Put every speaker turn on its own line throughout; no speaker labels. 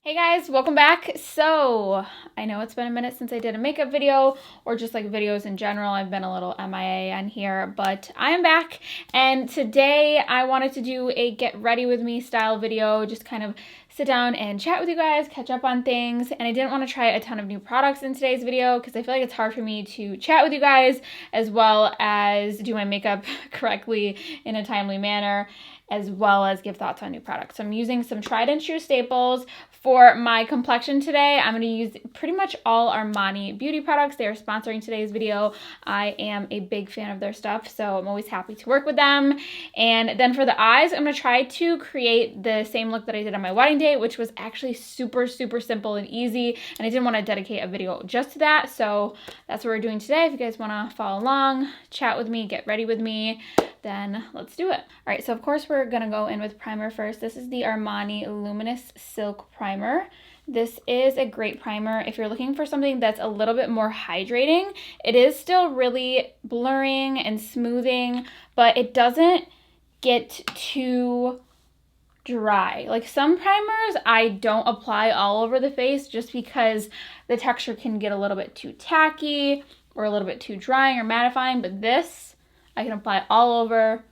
Hey guys, welcome back. So, I know it's been a minute since I did a makeup video or just like videos in general. I've been a little MIA on here, but I am back and today I wanted to do a get ready with me style video, just kind of sit down and chat with you guys, catch up on things, and I didn't want to try a ton of new products in today's video because I feel like it's hard for me to chat with you guys as well as do my makeup correctly in a timely manner, as well as give thoughts on new products. So I'm using some tried and true staples. For my complexion today, I'm going to use pretty much all Armani beauty products. They are sponsoring today's video. I am a big fan of their stuff, so I'm always happy to work with them. And then for the eyes, I'm going to try to create the same look that I did on my wedding day, which was actually super simple and easy. And I didn't want to dedicate a video just to that, so that's what we're doing today. If you guys want to follow along, chat with me, get ready with me, then let's do it. All right, so of course we're gonna go in with primer first. This is the Armani Luminous Silk Primer. This is a great primer if you're looking for something that's a little bit more hydrating. It is still really blurring and smoothing, but it doesn't get too dry. Like some primers I don't apply all over the face just because the texture can get a little bit too tacky or a little bit too drying or mattifying, but this I can apply all over,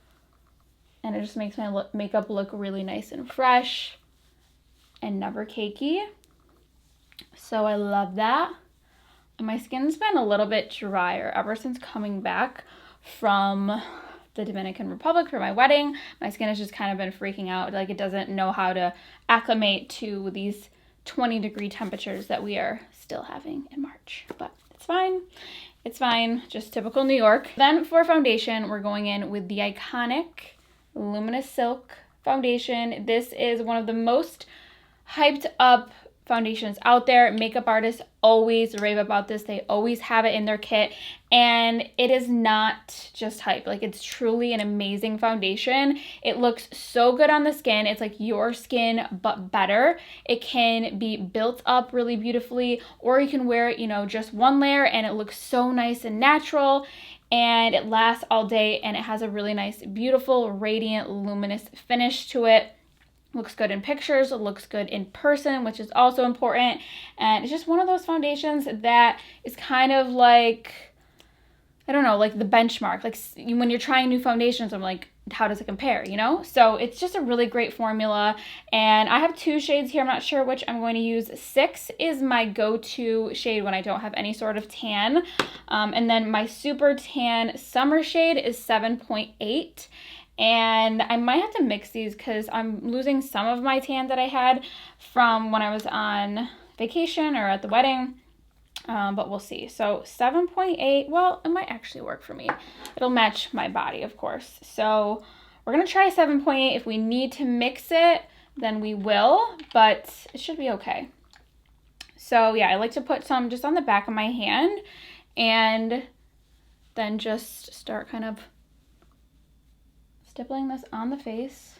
and it just makes my makeup look really nice and fresh and never cakey. So I love that. And my skin's been a little bit drier ever since coming back from the Dominican Republic for my wedding. My skin has just kind of been freaking out. Like it doesn't know how to acclimate to these 20-degree temperatures that we are still having in March, but it's fine. It's fine, just typical New York. Then for foundation, we're going in with the iconic Luminous Silk foundation. This is one of the most hyped up foundations out there. Makeup artists always rave about this. They always have it in their kit, and it is not just hype. Like it's truly an amazing foundation. It looks so good on the skin. It's like your skin but better. It can be built up really beautifully, or you can wear it, you know, just one layer and it looks so nice and natural, and it lasts all day, and it has a really nice, beautiful, radiant, luminous finish to it. Looks good in pictures, it looks good in person, which is also important. And it's just one of those foundations that is kind of like, I don't know, like the benchmark. Like when you're trying new foundations, I'm like, how does it compare, you know? So it's just a really great formula. And I have two shades here. I'm not sure which I'm going to use. 6 is my go-to shade when I don't have any sort of tan. And then my super tan summer shade is 7.8. And I might have to mix these because I'm losing some of my tan that I had from when I was on vacation or at the wedding, but we'll see. So 7.8, well, it might actually work for me. It'll match my body, of course. So we're going to try 7.8. If we need to mix it, then we will, but it should be okay. So yeah, I like to put some just on the back of my hand and then just start kind of stippling this on the face,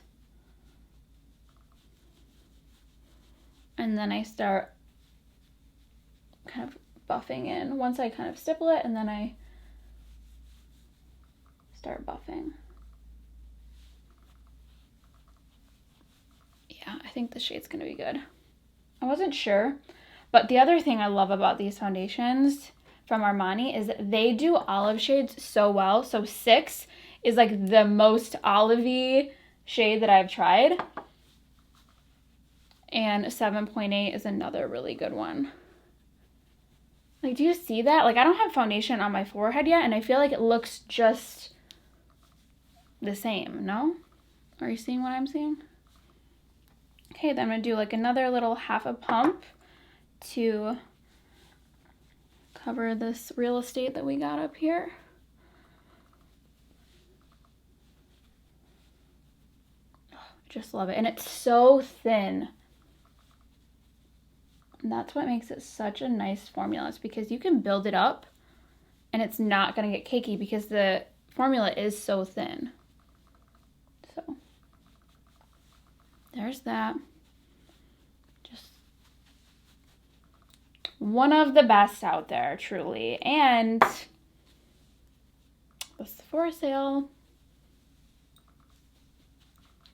and then I start kind of buffing in. Once I kind of stipple it, and then I start buffing. Yeah, I think the shade's gonna be good. I wasn't sure, but the other thing I love about these foundations from Armani is that they do olive shades so well. So 6 is like the most olivey shade that I've tried. And 7.8 is another really good one. Like, do you see that? Like, I don't have foundation on my forehead yet, and I feel like it looks just the same, no? Are you seeing what I'm seeing? Okay, then I'm gonna do like another little half a pump to cover this real estate that we got up here. Just love it. And it's so thin. And that's what makes it such a nice formula. It's because you can build it up and it's not going to get cakey because the formula is so thin. So there's that. Just one of the best out there, truly. And the Sephora sale,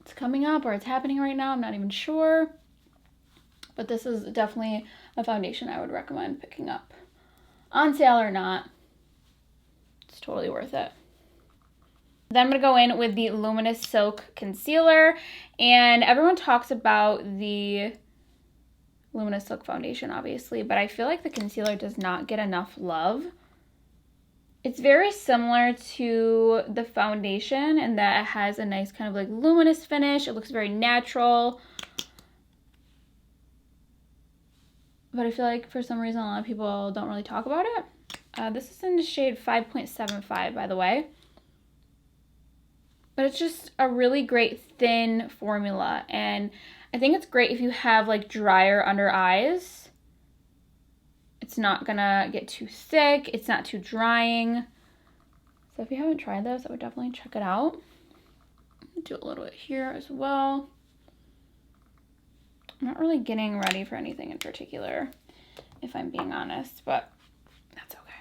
it's coming up, or it's happening right now. I'm not even sure. But this is definitely a foundation I would recommend picking up. On sale or not, it's totally worth it. Then I'm going to go in with the Luminous Silk Concealer. And everyone talks about the Luminous Silk Foundation, obviously, but I feel like the concealer does not get enough love. It's very similar to the foundation in that it has a nice kind of like luminous finish. It looks very natural. But I feel like for some reason a lot of people don't really talk about it. This is in the shade 5.75, by the way. But it's just a really great thin formula, and I think it's great if you have like drier under eyes. It's not gonna get too thick, it's not too drying. So if you haven't tried this, I would definitely check it out. Do a little bit here as well. I'm not really getting ready for anything in particular, if I'm being honest, but that's okay.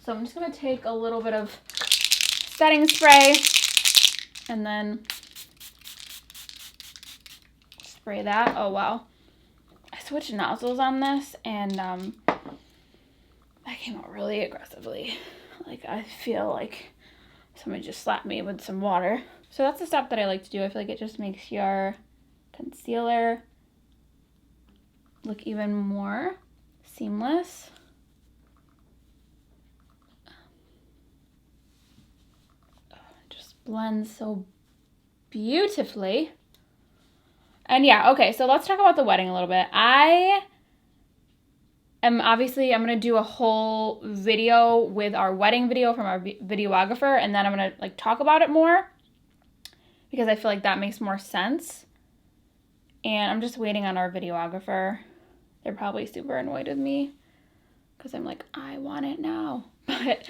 So I'm just gonna take a little bit of setting spray and then spray that. Oh wow, I switched nozzles on this and that came out really aggressively. Like I feel like somebody just slapped me with some water. So that's the step that I like to do. I feel like it just makes your concealer look even more seamless. Blends so beautifully. And yeah, okay, so let's talk about the wedding a little bit. I'm going to do a whole video with our wedding video from our videographer, and then I'm going to like talk about it more because I feel like that makes more sense. And I'm just waiting on our videographer. They're probably super annoyed with me because I'm like, I want it now. But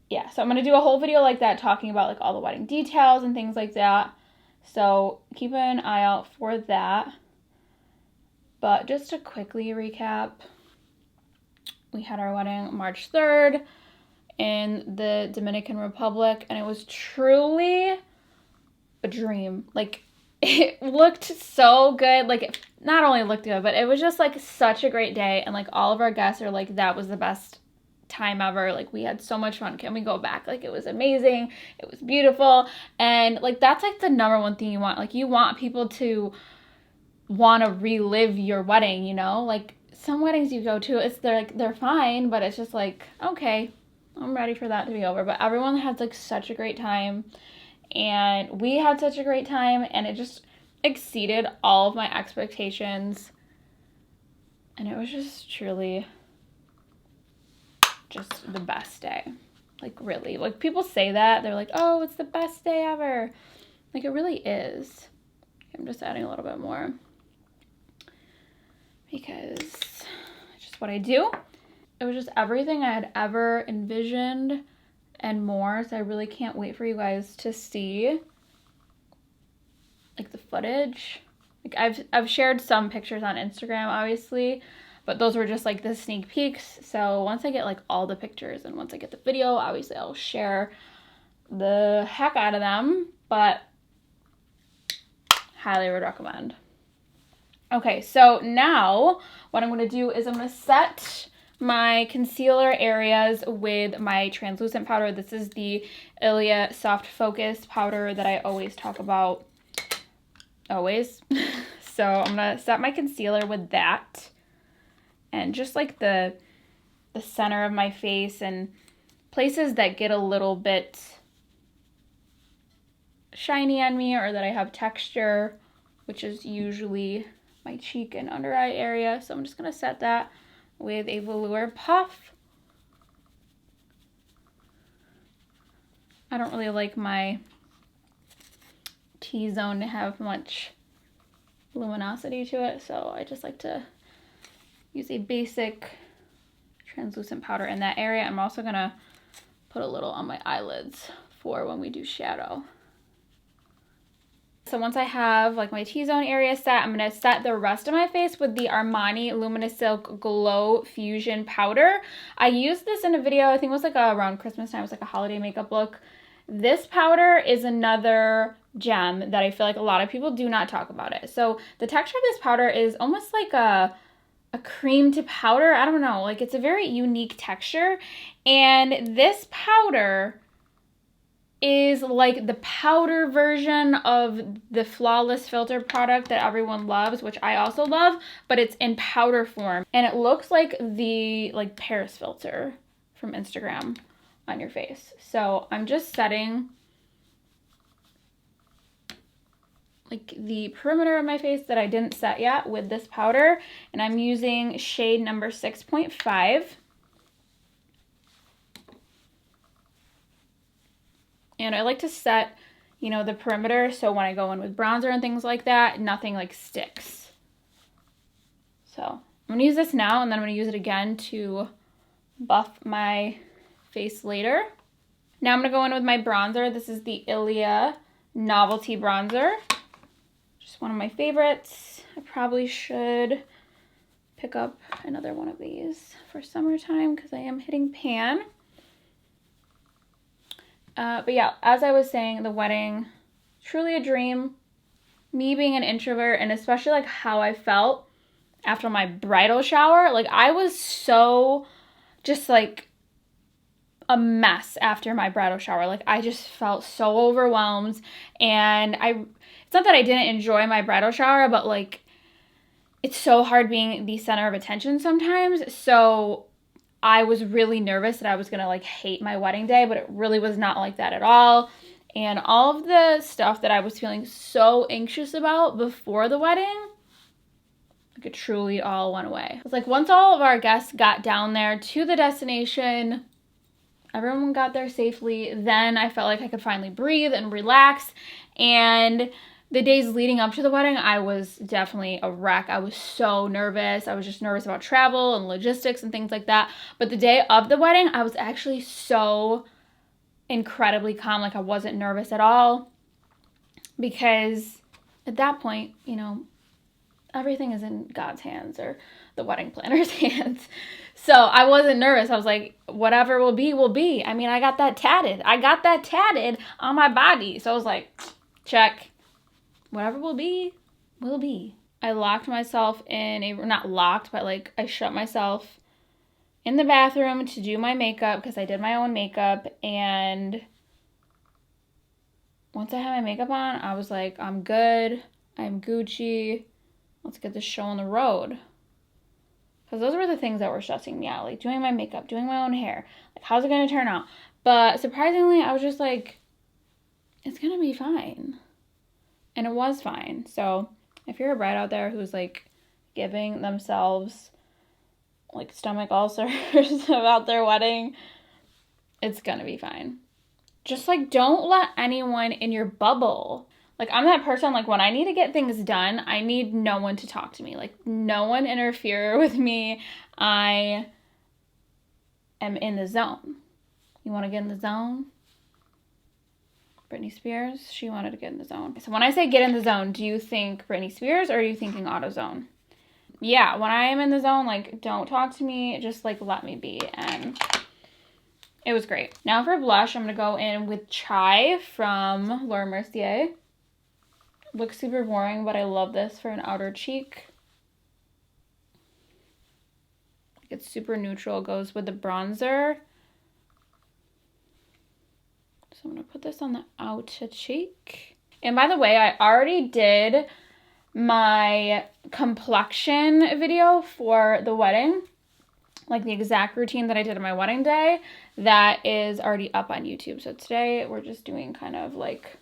yeah, so I'm going to do a whole video like that talking about like all the wedding details and things like that. So keep an eye out for that. But just to quickly recap, we had our wedding March 3rd in the Dominican Republic, and it was truly a dream. Like, it looked so good. Like, it not only looked good, but it was just like such a great day. And like all of our guests are like, that was the best time ever. Like, we had so much fun. Can we go back? Like, it was amazing. It was beautiful. And like, that's like the number one thing you want. Like, you want people to want to relive your wedding, you know? Like, some weddings you go to, they're fine, but it's just like, okay, I'm ready for that to be over. But everyone had like such a great time, and we had such a great time, and it just exceeded all of my expectations. And it was just truly just the best day. Like, really, like, people say that, they're like, oh, it's the best day ever. Like, it really is. I'm just adding a little bit more because it's just what I do. It was just everything I had ever envisioned and more, so I really can't wait for you guys to see like the footage. Like, I've shared some pictures on Instagram, obviously, but those were just like the sneak peeks. So once I get like all the pictures and once I get the video, obviously I'll share the heck out of them, but highly would recommend. Okay, so now what I'm going to do is I'm going to set my concealer areas with my translucent powder. This is the ILIA Soft Focus powder that I always talk about. Always. So I'm going to set my concealer with that. And just like the center of my face and places that get a little bit shiny on me or that I have texture, which is usually my cheek and under eye area. So I'm just going to set that with a velour puff. I don't really like my T-zone to have much luminosity to it, so I just like to use a basic translucent powder in that area. I'm also going to put a little on my eyelids for when we do shadow. So once I have like my T-zone area set, I'm going to set the rest of my face with the Armani Luminous Silk Glow Fusion Powder. I used this in a video, I think it was like around Christmas time. It was like a holiday makeup look. This powder is another gem that I feel like a lot of people do not talk about it. So the texture of this powder is almost like a cream to powder. I don't know, like it's a very unique texture. And this powder is like the powder version of the Flawless Filter product that everyone loves, which I also love, but it's in powder form. And it looks like the Paris filter from Instagram on your face. So I'm just setting like the perimeter of my face that I didn't set yet with this powder, and I'm using shade number 6.5. And I like to set, you know, the perimeter so when I go in with bronzer and things like that, nothing like sticks. So I'm gonna use this now, and then I'm gonna use it again to buff my face later. Now I'm gonna go in with my bronzer. This is the ILIA Novelty Bronzer. Just one of my favorites. I probably should pick up another one of these for summertime because I am hitting pan. But yeah, as I was saying, the wedding, truly a dream. Me being an introvert, and especially like how I felt after my bridal shower. Like I was so just like a mess after my bridal shower. Like I just felt so overwhelmed, and it's not that I didn't enjoy my bridal shower, but like it's so hard being the center of attention sometimes. So I was really nervous that I was gonna like hate my wedding day, but it really was not like that at all. And all of the stuff that I was feeling so anxious about before the wedding, like it truly all went away. It's like once all of our guests got down there to the destination, everyone got there safely, then I felt like I could finally breathe and relax. And the days leading up to the wedding, I was definitely a wreck. I was so nervous. I was just nervous about travel and logistics and things like that. But the day of the wedding, I was actually so incredibly calm. Like I wasn't nervous at all, because at that point, you know, everything is in God's hands, or the wedding planner's hands. So I wasn't nervous. I was like, whatever will be, will be. I mean, I got that tatted. I got that tatted on my body. So I was like, check. Whatever will be, will be. I locked myself in not locked, but like I shut myself in the bathroom to do my makeup because I did my own makeup. And once I had my makeup on, I was like, I'm good. I'm Gucci. Let's get this show on the road. Because those were the things that were stressing me out, like doing my makeup, doing my own hair. Like, how's it going to turn out? But surprisingly, I was just like, it's going to be fine. And it was fine. So if you're a bride out there who's like giving themselves like stomach ulcers about their wedding, it's going to be fine. Just like don't let anyone in your bubble. Like I'm that person, like when I need to get things done, I need no one to talk to me. Like no one interfere with me. I am in the zone. You want to get in the zone? Britney Spears, she wanted to get in the zone. So when I say get in the zone, do you think Britney Spears or are you thinking AutoZone? Yeah, when I am in the zone, like don't talk to me, just like let me be. And it was great. Now for blush, I'm going to go in with Chai from Laura Mercier. Looks super boring, but I love this for an outer cheek. It's super neutral, goes with the bronzer. So I'm going to put this on the outer cheek. And by the way, I already did my complexion video for the wedding. Like the exact routine that I did on my wedding day. That is already up on YouTube. So today we're just doing kind of like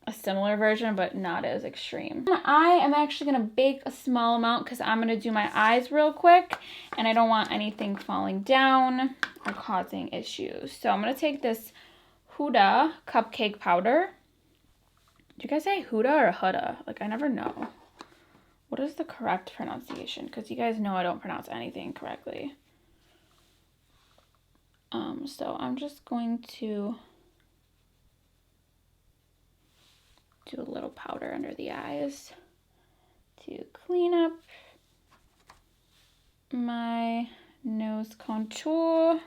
a similar version, but not as extreme. I am actually going to bake a small amount because I'm going to do my eyes real quick. And I don't want anything falling down or causing issues. So I'm going to take this HUDA cupcake powder. Do you guys say HUDA or HUDA? Like, I never know. What is the correct pronunciation? Because you guys know I don't pronounce anything correctly. So I'm just going to do a little powder under the eyes to clean up my nose contour.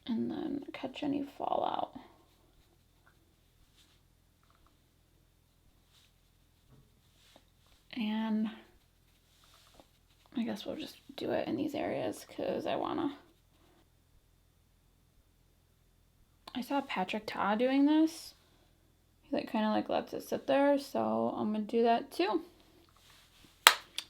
and then catch any fallout. And I guess we'll just do it in these areas because I saw Patrick Ta doing this. He like kind of like lets it sit there, so I'm gonna do that too.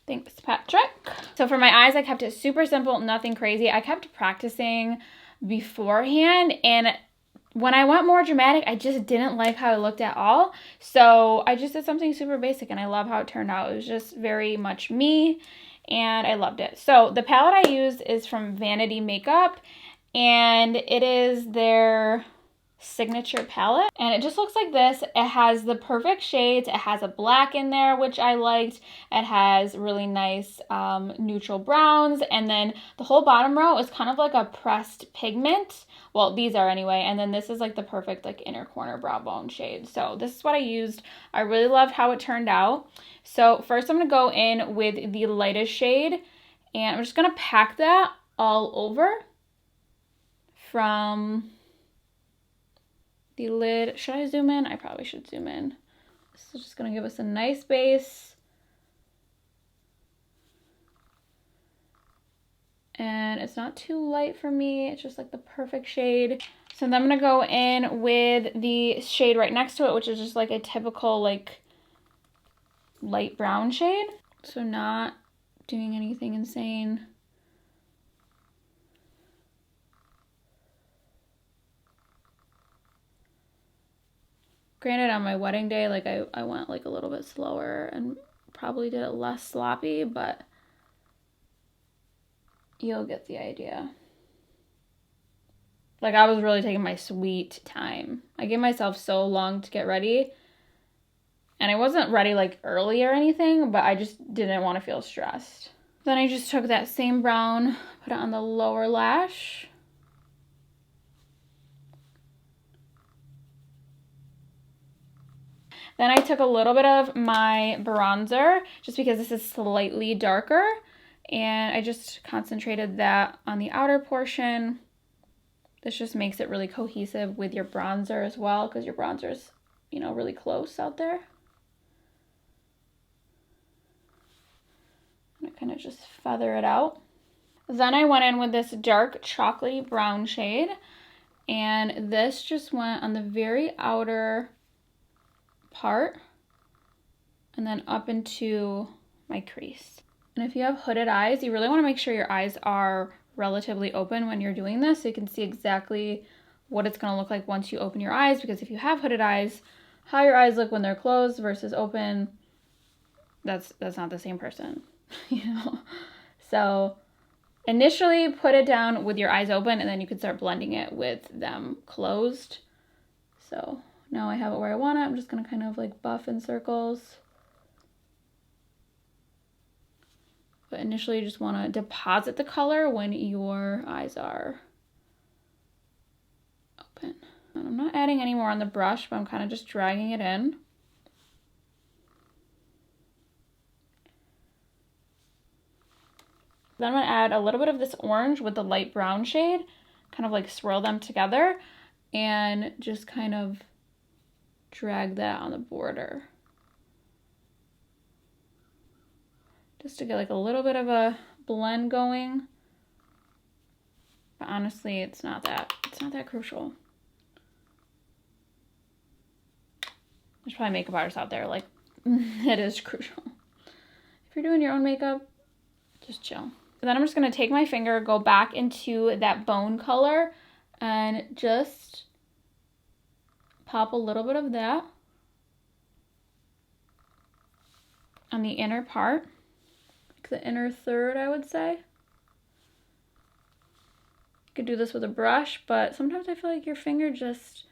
Thanks, Patrick. So for my eyes, I kept it super simple, nothing crazy. I kept practicing beforehand, and when I went more dramatic, I just didn't like how it looked at all. So I just did something super basic, and I love how it turned out. It was just very much me, and I loved it. So the palette I used is from Vanity Makeup, and it is their signature palette, and it just looks like this. It has the perfect shades. It has a black in there, which I liked. It has really nice neutral browns, and then the whole bottom row is kind of like a pressed pigment. Well, these are anyway, and then this is like the perfect like inner corner brow bone shade. So this is what I used. I really loved how it turned out. So first I'm gonna go in with the lightest shade, and I'm just gonna pack that all over from the lid. Should I zoom in? I probably should zoom in. This is just gonna give us a nice base. And it's not too light for me. It's just like the perfect shade. So then I'm gonna go in with the shade right next to it, which is just like a typical like light brown shade. So not doing anything insane. Granted, on my wedding day, like I went like a little bit slower and probably did it less sloppy, but you'll get the idea. Like I was really taking my sweet time. I gave myself so long to get ready, and I wasn't ready like early or anything, but I just didn't want to feel stressed. Then I just took that same brown, put it on the lower lash. Then I took a little bit of my bronzer, just because this is slightly darker, and I just concentrated that on the outer portion. This just makes it really cohesive with your bronzer as well, because your bronzer is, you know, really close out there. And I kind of just feather it out. Then I went in with this dark chocolatey brown shade, and this just went on the very outer part and then up into my crease. And if you have hooded eyes, you really want to make sure your eyes are relatively open when you're doing this, so you can see exactly what it's going to look like once you open your eyes, because if you have hooded eyes, how your eyes look when they're closed versus open, that's not the same person. You know. So initially put it down with your eyes open, and then you can start blending it with them closed. So now I have it where I want it. I'm just going to kind of like buff in circles. But initially you just want to deposit the color when your eyes are open. And I'm not adding any more on the brush, but I'm kind of just dragging it in. Then I'm going to add a little bit of this orange with the light brown shade, kind of like swirl them together and just kind of drag that on the border. Just to get like a little bit of a blend going. But honestly, it's not that crucial. There's probably makeup artists out there like, it is crucial. If you're doing your own makeup, just chill. Then I'm just gonna take my finger, go back into that bone color, and just pop a little bit of that on the inner part, like the inner third, I would say. You could do this with a brush, but sometimes I feel like your finger just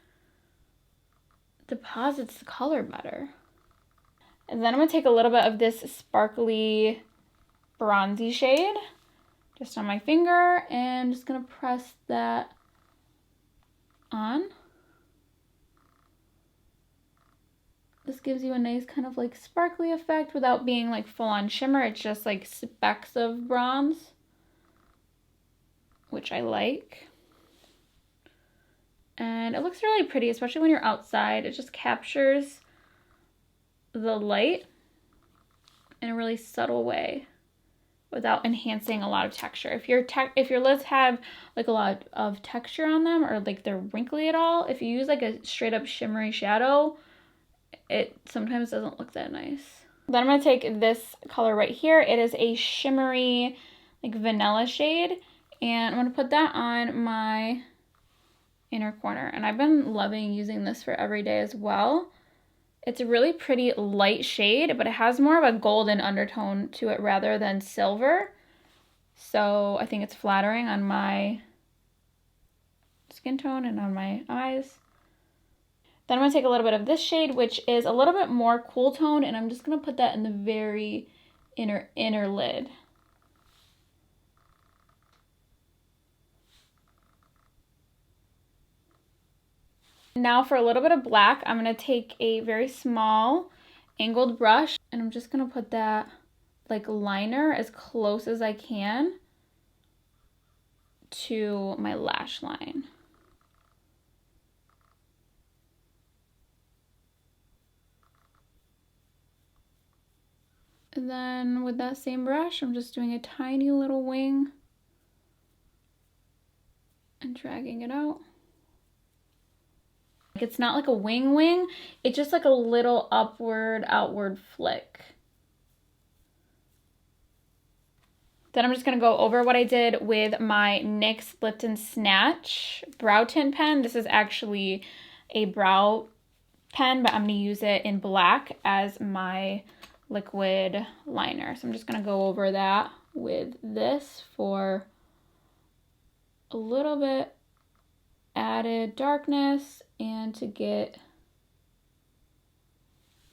deposits the color better. And then I'm gonna take a little bit of this sparkly bronzy shade just on my finger, and just gonna press that on. This gives you a nice kind of like sparkly effect without being like full on shimmer. It's just like specks of bronze, which I like. And it looks really pretty, especially when you're outside. It just captures the light in a really subtle way without enhancing a lot of texture. If your lids have like a lot of texture on them, or like they're wrinkly at all, if you use like a straight up shimmery shadow, it sometimes doesn't look that nice. Then I'm gonna take this color right here. It is a shimmery like vanilla shade, and I'm gonna put that on my inner corner. And I've been loving using this for every day as well. It's a really pretty light shade, but it has more of a golden undertone to it rather than silver. So I think it's flattering on my skin tone and on my eyes. Then I'm going to take a little bit of this shade, which is a little bit more cool tone, and I'm just going to put that in the very inner lid. Now for a little bit of black, I'm going to take a very small angled brush, and I'm just going to put that like liner as close as I can to my lash line. And then with that same brush, I'm just doing a tiny little wing and dragging it out. It's not like a wing, it's just like a little outward flick. Then I'm just gonna go over what I did with my NYX Lipton Snatch brow tint pen. This is actually a brow pen, but I'm gonna use it in black as my liquid liner. So I'm just gonna go over that with this for a little bit added darkness and to get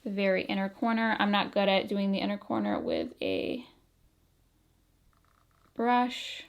the very inner corner. I'm not good at doing the inner corner with a brush.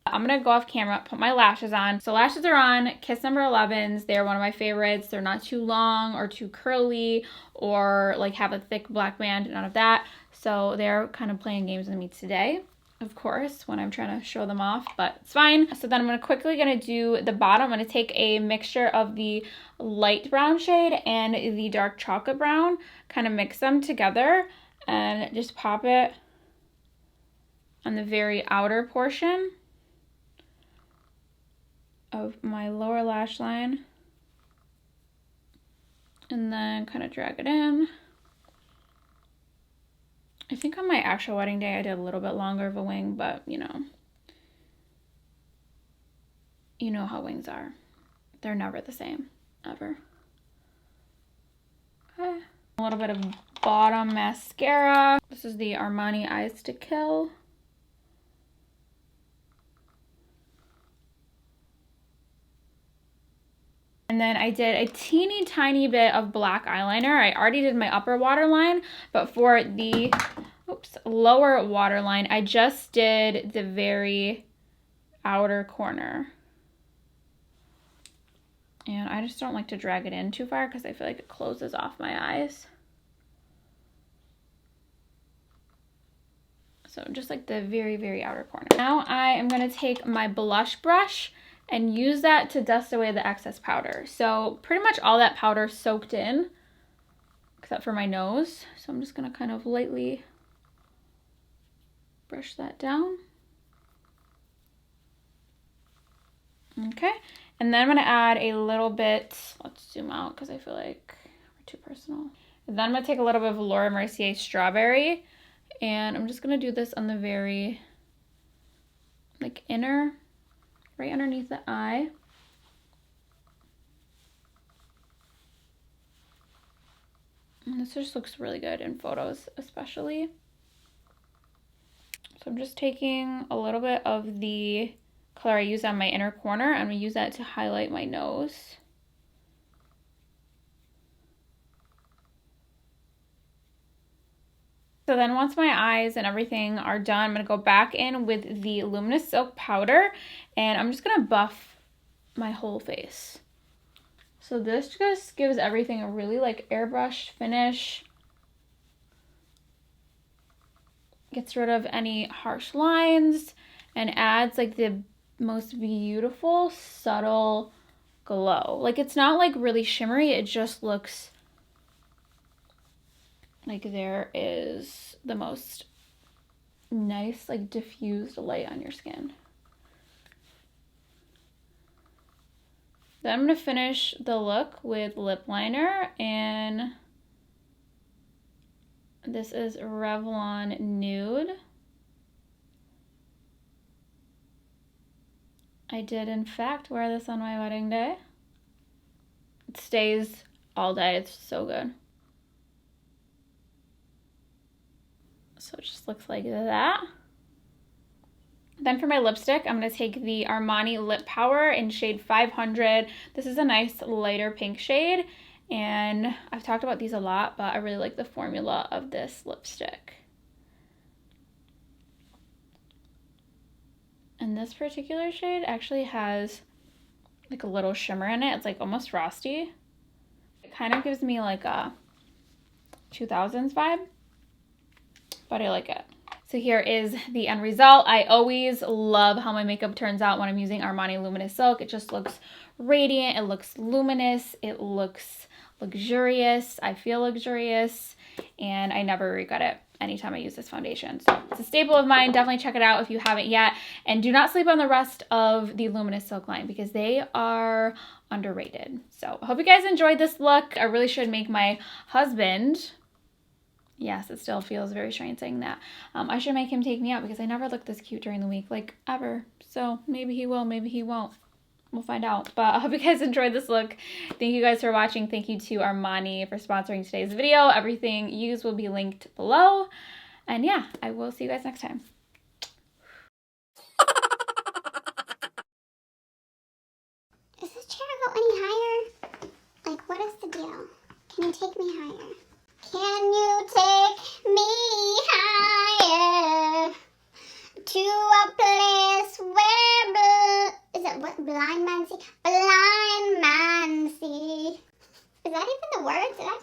I'm gonna go off camera, put my lashes on. So lashes are on, Kiss number 11s. They're one of my favorites. They're not too long or too curly or like have a thick black band, none of that. So they're kind of playing games with me today, of course, when I'm trying to show them off, but it's fine. So then I'm quickly gonna do the bottom. I'm gonna take a mixture of the light brown shade and the dark chocolate brown, kind of mix them together and just pop it on the very outer portion of my lower lash line, and then kind of drag it in. I think on my actual wedding day I did a little bit longer of a wing, but you know how wings are. They're never the same, ever. Okay. A little bit of bottom mascara. This is the Armani Eyes to Kill. And then I did a teeny tiny bit of black eyeliner. I already did my upper waterline, but for the lower waterline, I just did the very outer corner. And I just don't like to drag it in too far because I feel like it closes off my eyes. So just like the very, very outer corner. Now I am going to take my blush brush and use that to dust away the excess powder. So pretty much all that powder soaked in, except for my nose. So I'm just gonna kind of lightly brush that down. Okay, and then I'm gonna add a little bit, let's zoom out because I feel like we're too personal. And then I'm gonna take a little bit of Laura Mercier Strawberry, and I'm just gonna do this on the very, like inner, right underneath the eye. And this just looks really good in photos, especially. So I'm just taking a little bit of the color I used on my inner corner. I'm gonna use that to highlight my nose. So then once my eyes and everything are done, I'm gonna go back in with the Luminous Silk Powder, and I'm just gonna buff my whole face. So this just gives everything a really like airbrushed finish. Gets rid of any harsh lines and adds like the most beautiful, subtle glow. Like it's not like really shimmery, it just looks like there is the most nice, like diffused light on your skin. Then I'm gonna finish the look with lip liner, and this is Revlon Nude. I did in fact wear this on my wedding day. It stays all day, it's so good. So it just looks like that. Then for my lipstick, I'm going to take the Armani Lip Power in shade 500. This is a nice lighter pink shade, and I've talked about these a lot, but I really like the formula of this lipstick. And this particular shade actually has like a little shimmer in it. It's like almost frosty. It kind of gives me like a 2000s vibe, but I like it. So here is the end result. I always love how my makeup turns out when I'm using Armani Luminous Silk. It just looks radiant, it looks luminous, it looks luxurious, I feel luxurious, and I never regret it anytime I use this foundation. So it's a staple of mine. Definitely check it out if you haven't yet. And do not sleep on the rest of the Luminous Silk line because they are underrated. So I hope you guys enjoyed this look. I really should make my husband... Yes, it still feels very strange saying that. I should make him take me out because I never look this cute during the week, like ever. So maybe he will, maybe he won't. We'll find out. But I hope you guys enjoyed this look. Thank you guys for watching. Thank you to Armani for sponsoring today's video. Everything used will be linked below. And yeah, I will see you guys next time.
Is this chair go any higher? Like, what is the deal? Can you take me higher? Can you take me higher to a place where is it what blind man see? Blind man see. Is that even the word? Did I